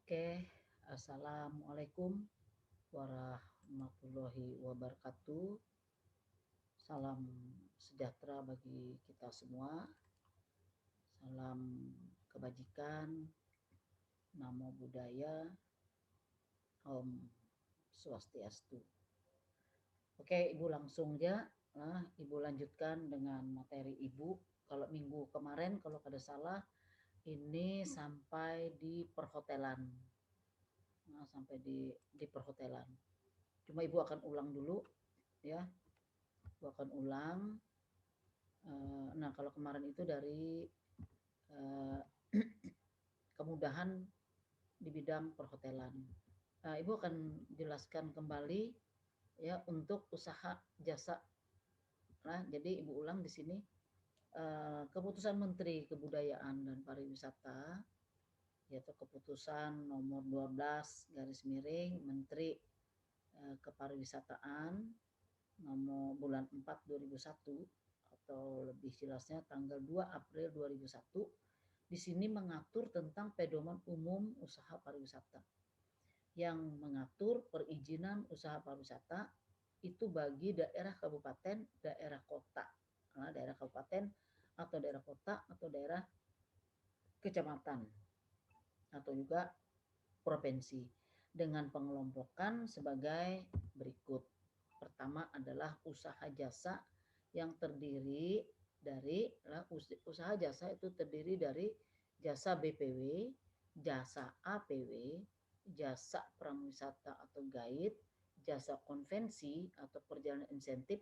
Oke, Assalamualaikum warahmatullahi wabarakatuh. Salam sejahtera bagi kita semua. Salam kebajikan, namo buddhaya, om swastiastu. Oke, Ibu langsung aja. Nah, Ibu lanjutkan dengan materi Ibu. Kalau minggu kemarin, kalau kada salah, ini sampai di perhotelan. Nah, sampai di perhotelan. Cuma Ibu akan ulang dulu, ya. Ibu akan ulang. Nah, kalau kemarin itu dari eh, kemudahan di bidang perhotelan. Ibu akan jelaskan kembali ya untuk usaha jasa. Nah, jadi Ibu ulang di sini keputusan Menteri Kebudayaan dan Pariwisata yaitu keputusan nomor 12 garis miring Menteri Kepariwisataan nomor bulan 4 2001 atau lebih jelasnya tanggal 2 April 2001 di sini mengatur tentang pedoman umum usaha pariwisata yang mengatur perizinan usaha pariwisata itu bagi daerah kabupaten, daerah kota, daerah kabupaten atau daerah kota atau daerah kecamatan atau juga provinsi dengan pengelompokan sebagai berikut. Pertama adalah usaha jasa yang terdiri dari usaha jasa itu terdiri dari jasa BPW, jasa APW, jasa prawisata atau guide, jasa konvensi atau perjalanan insentif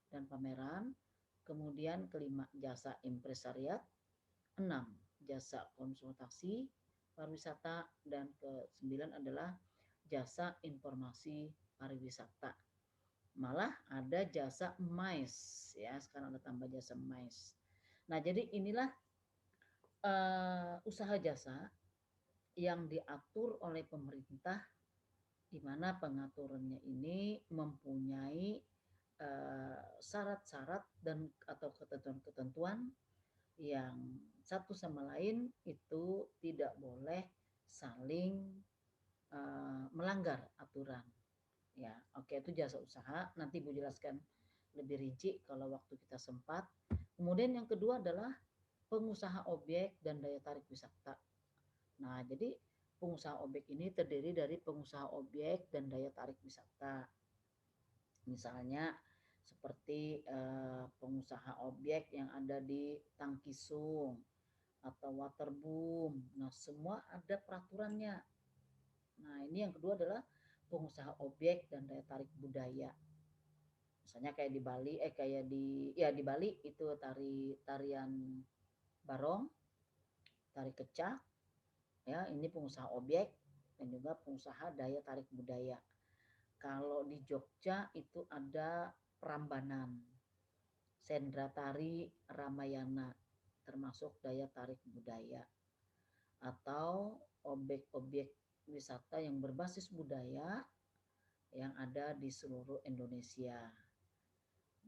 dan pameran. Kemudian kelima jasa impresariat, 6 jasa konsultasi pariwisata dan ke-9 adalah jasa informasi pariwisata. Malah ada jasa MICE ya, sekarang ada tambah jasa MICE. Nah, jadi inilah usaha jasa yang diatur oleh pemerintah di mana pengaturannya ini mempunyai syarat-syarat dan atau ketentuan-ketentuan yang satu sama lain itu tidak boleh saling melanggar aturan. Ya, oke itu jasa usaha. Nanti Ibu jelaskan lebih rinci kalau waktu kita sempat. Kemudian yang kedua adalah pengusaha objek dan daya tarik wisata. Nah, jadi pengusaha objek ini terdiri dari pengusaha objek dan daya tarik wisata. Misalnya seperti pengusaha objek yang ada di Tangkisung atau Waterboom. Nah, semua ada peraturannya. Nah, ini yang kedua adalah pengusaha objek dan daya tarik budaya. Misalnya kayak di Bali, di Bali itu tarian barong, tari kecak, ya ini pengusaha objek dan juga pengusaha daya tarik budaya. Kalau di Jogja itu ada Prambanan, Sendra Tari Ramayana, termasuk daya tarik budaya. Atau objek-objek wisata yang berbasis budaya yang ada di seluruh Indonesia.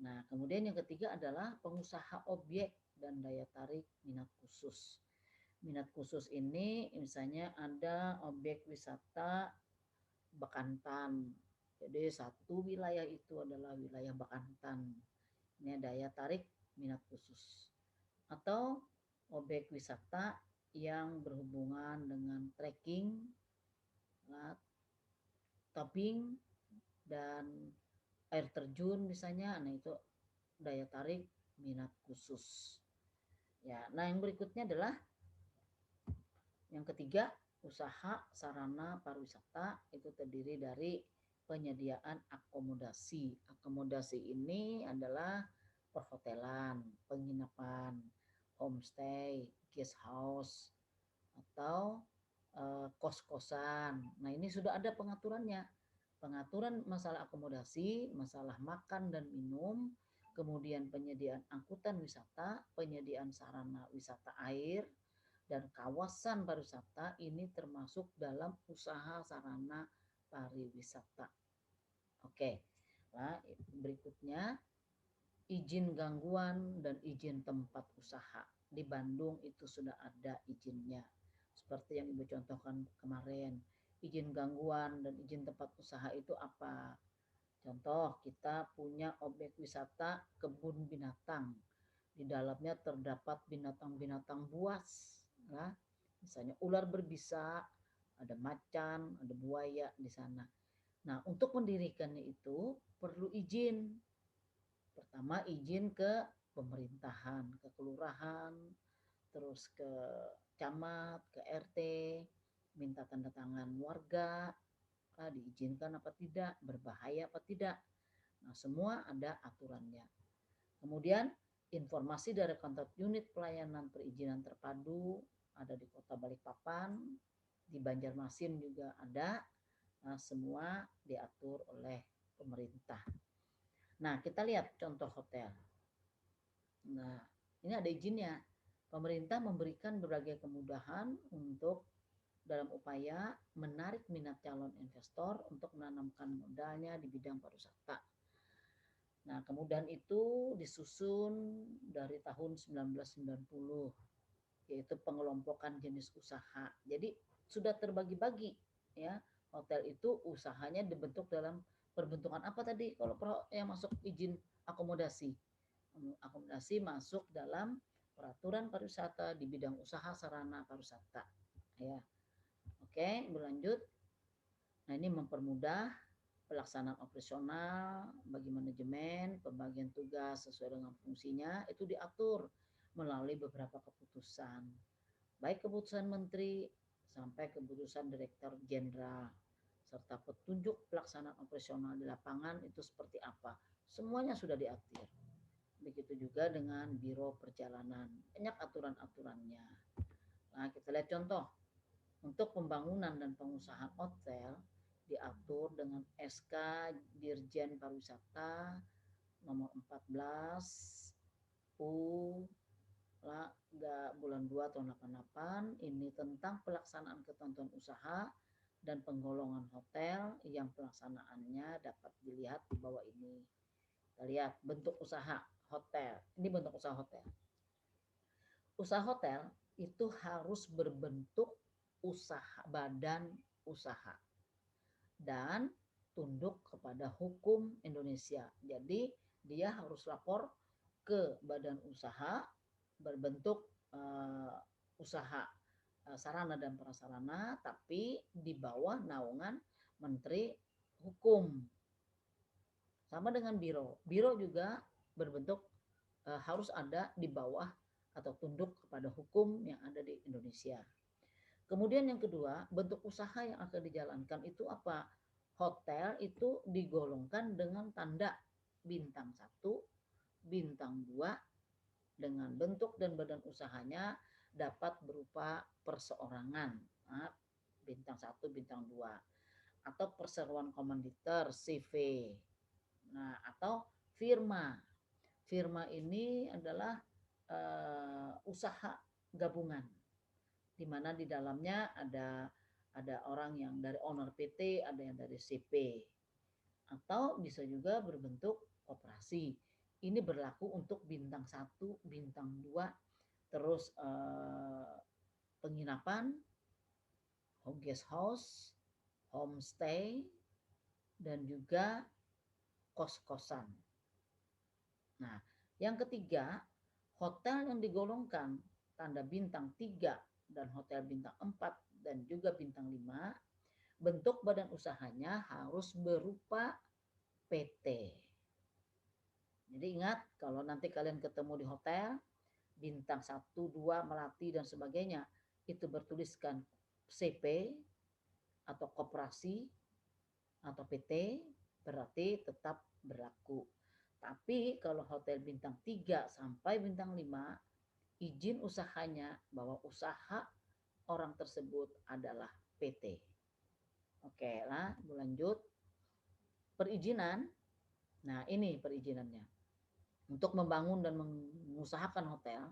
Nah, kemudian yang ketiga adalah pengusaha objek dan daya tarik minat khusus. Minat khusus ini misalnya ada objek wisata Bekantan. Jadi satu wilayah itu adalah wilayah Bekantan. Ini daya tarik minat khusus. Atau objek wisata yang berhubungan dengan trekking, tubing, dan air terjun misalnya. Nah itu daya tarik minat khusus. Ya, nah yang berikutnya adalah yang ketiga, usaha sarana pariwisata itu terdiri dari penyediaan akomodasi. Akomodasi ini adalah perhotelan, penginapan, homestay, guest house, atau kos-kosan. Nah, ini sudah ada pengaturannya. Pengaturan masalah akomodasi, masalah makan dan minum, kemudian penyediaan angkutan wisata, penyediaan sarana wisata air, dan kawasan pariwisata ini termasuk dalam usaha sarana pariwisata. Oke, nah, berikutnya izin gangguan dan izin tempat usaha. Di Bandung itu sudah ada izinnya. seperti yang Ibu contohkan kemarin. Izin gangguan dan izin tempat usaha itu apa? Contoh, kita punya objek wisata kebun binatang. Di dalamnya terdapat binatang-binatang buas, ya. Misalnya ular berbisa, ada macan, ada buaya di sana. Nah, untuk mendirikannya itu perlu izin. Pertama izin ke pemerintahan, ke kelurahan, terus ke camat, ke RT, minta tanda tangan warga, diizinkan apa tidak, berbahaya apa tidak. Nah, semua ada aturannya. Kemudian informasi dari kantor unit pelayanan perizinan terpadu ada di Kota Balikpapan, di Banjarmasin juga ada. Nah, semua diatur oleh pemerintah. Nah, kita lihat contoh hotel. Nah, ini ada izinnya. Pemerintah memberikan berbagai kemudahan untuk dalam upaya menarik minat calon investor untuk menanamkan modalnya di bidang pariwisata. Nah, kemudian itu disusun dari tahun 1990, yaitu pengelompokan jenis usaha. Jadi sudah terbagi-bagi ya. Hotel itu usahanya dibentuk dalam perbentukan apa tadi? Kalau yang masuk izin akomodasi. Akomodasi masuk dalam peraturan pariwisata di bidang usaha sarana pariwisata. Ya. Oke, berlanjut. Nah, ini mempermudah pelaksanaan operasional bagi manajemen, pembagian tugas sesuai dengan fungsinya itu diatur melalui beberapa keputusan. Baik keputusan menteri sampai keputusan direktur jenderal serta petunjuk pelaksanaan operasional di lapangan itu seperti apa. Semuanya sudah diatur. Begitu juga dengan biro perjalanan. Banyak aturan-aturannya. Nah, kita lihat contoh. Untuk pembangunan dan pengusahaan hotel diatur dengan SK Dirjen Pariwisata nomor 14 U bulan 2 tahun 88. Ini tentang pelaksanaan ketentuan usaha dan penggolongan hotel yang pelaksanaannya dapat dilihat di bawah ini. Kita lihat bentuk usaha hotel. Ini bentuk usaha hotel. Usaha hotel itu harus berbentuk usaha, badan usaha dan tunduk kepada hukum Indonesia. Jadi dia harus lapor ke badan usaha berbentuk usaha sarana dan prasarana, tapi di bawah naungan Menteri Hukum. Sama dengan biro. Biro juga berbentuk harus ada di bawah atau tunduk kepada hukum yang ada di Indonesia. Kemudian yang kedua, bentuk usaha yang akan dijalankan itu apa? Hotel itu digolongkan dengan tanda bintang 1, bintang 2, dengan bentuk dan badan usahanya dapat berupa perseorangan, bintang 1, bintang 2, atau perseroan komanditer CV. Nah, atau firma. Firma ini adalah usaha gabungan, di mana di dalamnya ada orang yang dari owner PT, ada yang dari CP, atau bisa juga berbentuk koperasi. Ini berlaku untuk bintang 1, bintang 2, terus penginapan, home guest house, homestay, dan juga kos-kosan. Nah, yang ketiga, hotel yang digolongkan tanda bintang 3 dan hotel bintang 4 dan juga bintang 5, bentuk badan usahanya harus berupa PT. Jadi ingat, kalau nanti kalian ketemu di hotel, bintang 1, 2, Melati dan sebagainya, itu bertuliskan CP atau koperasi atau PT, berarti tetap berlaku. Tapi kalau hotel bintang 3 sampai bintang 5, izin usahanya bahwa usaha orang tersebut adalah PT. Oke lah, lanjut. Perizinan. Nah, ini perizinannya. Untuk membangun dan mengusahakan hotel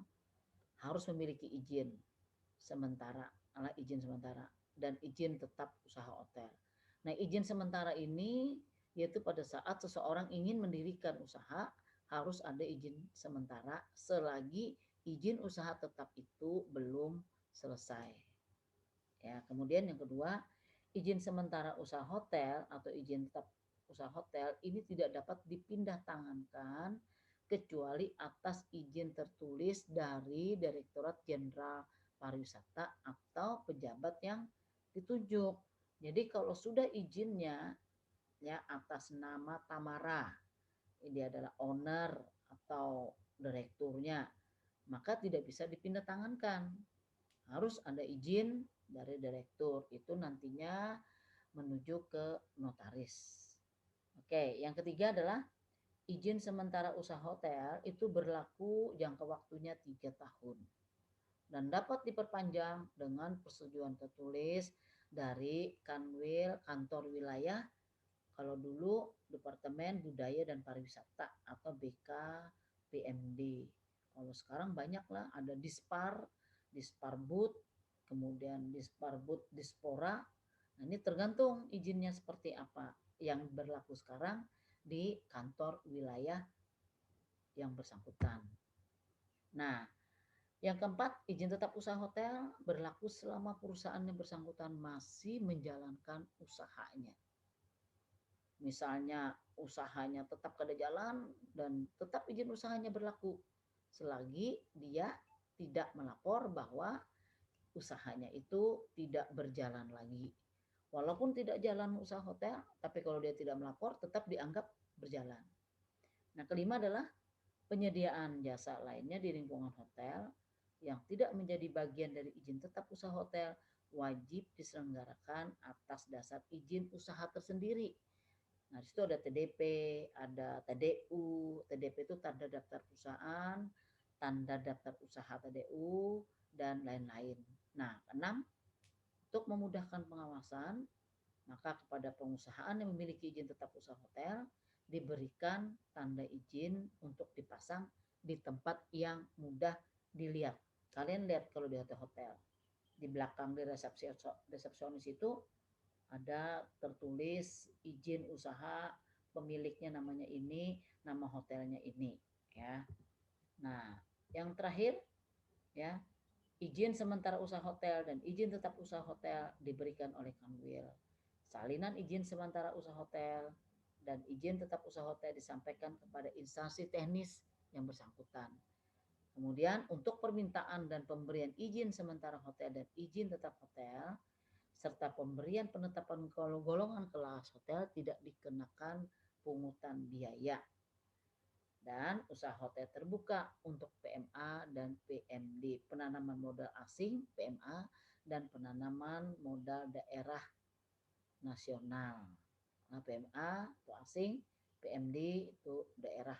harus memiliki izin sementara, izin sementara dan izin tetap usaha hotel. Nah, izin sementara ini yaitu pada saat seseorang ingin mendirikan usaha harus ada izin sementara selagi izin usaha tetap itu belum selesai. kemudian yang kedua, izin sementara usaha hotel atau izin tetap usaha hotel ini tidak dapat dipindah tangankan kecuali atas izin tertulis dari Direktorat Jenderal Pariwisata atau pejabat yang ditunjuk. Jadi kalau sudah izinnya ya atas nama Tamara, ini adalah owner atau direkturnya, maka tidak bisa dipindah tangankan. Harus ada izin dari direktur, itu nantinya menuju ke notaris. Oke, yang ketiga adalah izin sementara usaha hotel itu berlaku jangka waktunya 3 tahun dan dapat diperpanjang dengan persetujuan tertulis dari Kanwil Kantor Wilayah, kalau dulu Departemen Budaya dan Pariwisata atau BKPMD. Kalau sekarang banyak lah, ada Dispar, Disparbud, kemudian Disparbud, Dispora. Nah, ini tergantung izinnya seperti apa yang berlaku sekarang di kantor wilayah yang bersangkutan. Nah, yang keempat, izin tetap usaha hotel berlaku selama perusahaan yang bersangkutan masih menjalankan usahanya. Misalnya usahanya tetap ada jalan dan tetap izin usahanya berlaku selagi dia tidak melapor bahwa usahanya itu tidak berjalan lagi. Walaupun tidak jalan usaha hotel, tapi kalau dia tidak melapor tetap dianggap berjalan. Nah, kelima adalah penyediaan jasa lainnya di lingkungan hotel yang tidak menjadi bagian dari izin tetap usaha hotel wajib diselenggarakan atas dasar izin usaha tersendiri. Nah, di situ ada TDP, ada TDU. TDP itu tanda daftar perusahaan, tanda daftar usaha TDU, dan lain-lain. Nah, keenam, untuk memudahkan pengawasan, maka kepada pengusahaan yang memiliki izin tetap usaha hotel diberikan tanda izin untuk dipasang di tempat yang mudah dilihat. Kalian lihat kalau di hotel, di belakang di resepsionis itu ada tertulis izin usaha, pemiliknya namanya ini, nama hotelnya ini, ya. Nah, yang terakhir ya, izin sementara usaha hotel dan izin tetap usaha hotel diberikan oleh Kanwil. Salinan izin sementara usaha hotel dan izin tetap usaha hotel disampaikan kepada instansi teknis yang bersangkutan. Kemudian untuk permintaan dan pemberian izin sementara hotel dan izin tetap hotel serta pemberian penetapan golongan kelas hotel tidak dikenakan pungutan biaya. Dan usaha hotel terbuka untuk PMA dan PMD, penanaman modal asing PMA dan penanaman modal daerah nasional. Nah, PMA itu asing, PMD itu daerah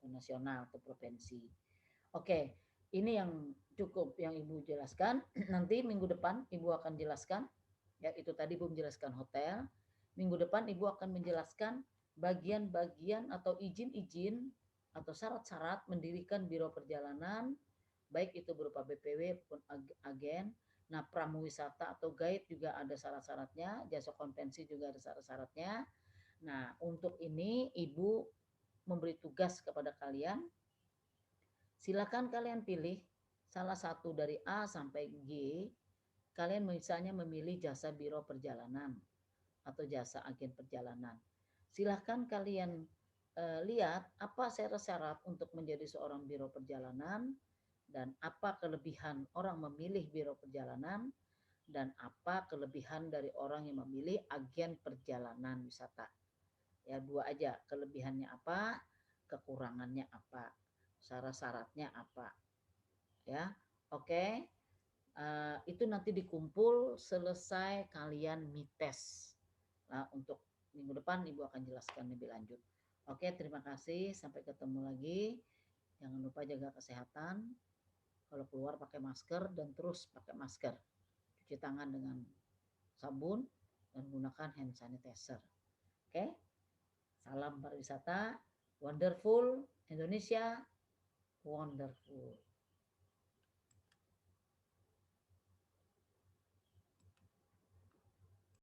nasional atau provinsi. Oke, ini yang cukup yang Ibu jelaskan. Nanti minggu depan Ibu akan jelaskan, ya itu tadi Ibu menjelaskan hotel. Minggu depan Ibu akan menjelaskan bagian-bagian atau izin-izin atau syarat-syarat mendirikan biro perjalanan, baik itu berupa BPW maupun agen. Nah, pramuwisata atau guide juga ada syarat-syaratnya, jasa konvensi juga ada syarat-syaratnya. Nah, untuk ini Ibu memberi tugas kepada kalian. Silakan kalian pilih salah satu dari A sampai G. Kalian misalnya memilih jasa biro perjalanan atau jasa agen perjalanan. Silakan kalian lihat apa syarat-syarat untuk menjadi seorang biro perjalanan dan apa kelebihan orang memilih biro perjalanan dan apa kelebihan dari orang yang memilih agen perjalanan wisata. Ya, dua aja, kelebihannya apa, kekurangannya apa, syarat-syaratnya apa. Ya, oke. Itu nanti dikumpul selesai kalian mites. Nah, untuk minggu depan Ibu akan jelaskan lebih lanjut. Oke, terima kasih. Sampai ketemu lagi. Jangan lupa jaga kesehatan. Kalau keluar pakai masker dan terus pakai masker. Cuci tangan dengan sabun dan gunakan hand sanitizer. Oke. Salam pariwisata. Wonderful Indonesia. Wonderful.